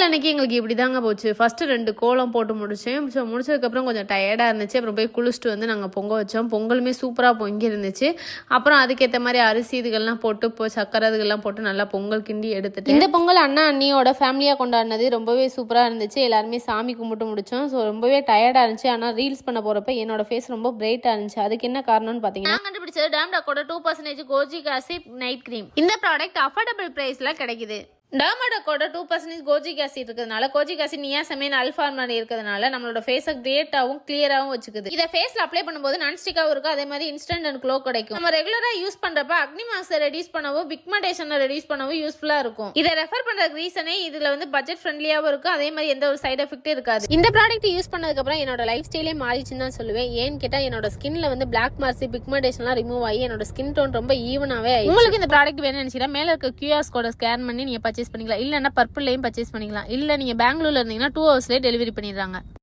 பொங்கல் அன்னைக்கு எங்களுக்கு இப்படி தாங்க போச்சு. ஃபஸ்ட்டு 2 கோலம் போட்டு முடித்தேன். ஸோ முடிச்சதுக்கப்புறம் கொஞ்சம் டயர்டாக இருந்துச்சு. அப்புறம் போய் குளிச்சுட்டு வந்து நாங்கள் பொங்க வச்சோம். பொங்கலுமே சூப்பராக பொங்கி இருந்துச்சு. அப்புறம் அதுக்கேற்ற மாதிரி அரிசி இதுகள்லாம் போட்டு சக்கரை இதுகள்லாம் போட்டு நல்லா பொங்கல் கிண்டி எடுத்துட்டு இந்த பொங்கல் அண்ணா அண்ணியோட ஃபேமிலியாக கொண்டாடினது ரொம்பவே சூப்பராக இருந்துச்சு. எல்லாருமே சாமி கும்பிட்டு முடித்தோம். ஸோ ரொம்பவே டயர்டாக இருந்துச்சு. ஆனால் ரீல்ஸ் பண்ண போகிறப்ப என்னோட ஃபேஸ் ரொம்ப பிரைட்டாக இருந்துச்சு. அதுக்கு என்ன காரணம்னு பார்த்தீங்கன்னா நான் கண்டுபிடிச்சது டேம்டாக்கோட 2% கோஜிக் ஆசிட் நைட் க்ரீம். இந்த ப்ராடக்ட் அஃபோர்டபுள் ப்ரைஸில் கிடைக்குது. டர்மாடோக்கோட 2% கோஜிக் ஆசிட் இருக்கிறதுனால கோஜிக் ஆசிட் நியாசமைன் அல்ஃபார்மன் இருக்கிறதுனால நம்மளோட ஃபேஸை கிரேட்டாகவும் கிளியராகவும் வச்சுக்குது. இதை ஃபேஸில் அப்ளை பண்ணும்போது நான்ஸ்டிக்காகவும் இருக்கும். அதே மாதிரி இன்ஸ்டன்ட் அண்ட் க்ளோ கிடைக்கும். நம்ம ரெகுலராக யூஸ் பண்ணுறப்ப அக்னி மார்க்ஸை ரெடியூஸ் பண்ணவும் பிக்மெண்டேஷனை ரெடியூஸ் பண்ணவும் யூஸ்ஃபுல்லாக இருக்கும். இதை ரெஃபர் பண்ணுறதுக்கு ரீசனே இதில் வந்து பட்ஜெட் ஃப்ரெண்ட்லியாகவும் இருக்கும். அதே மாதிரி எந்த ஒரு சைட் எஃபெக்ட் இருக்காது. இந்த ப்ராடக்ட் யூஸ் பண்ணதுக்கப்புறம் என்னோட லைஃப் ஸ்டைலே மாறிச்சுன்னு தான் சொல்லுவேன். ஏன்னு கேட்டால் என்னோட ஸ்கின்ல வந்து பிளாக் மார்க்ஸ் பிக்மெண்டேஷன்லாம் ரிமூவ் ஆகி என்னோட ஸ்கின் டோன் ரொம்ப ஈவனாகவே ஆகி. உங்களுக்கு இந்த ப்ராடக்ட் வேணும்னு நினைச்சா மேலே இருக்க QR கோடை ஸ்கேன் பண்ணி நீங்கள் பர்ச்சேஸ் பண்ணிக்கலாம். இல்லைன்னா பர்பிள்லையும் பர்ச்சேஸ் பண்ணிக்கலாம். இல்லை நீங்கள் பெங்களூர்ல இருந்தீங்கன்னா 2 ஹவர்ஸ்லேயே டெலிவரி பண்ணிடுறாங்க.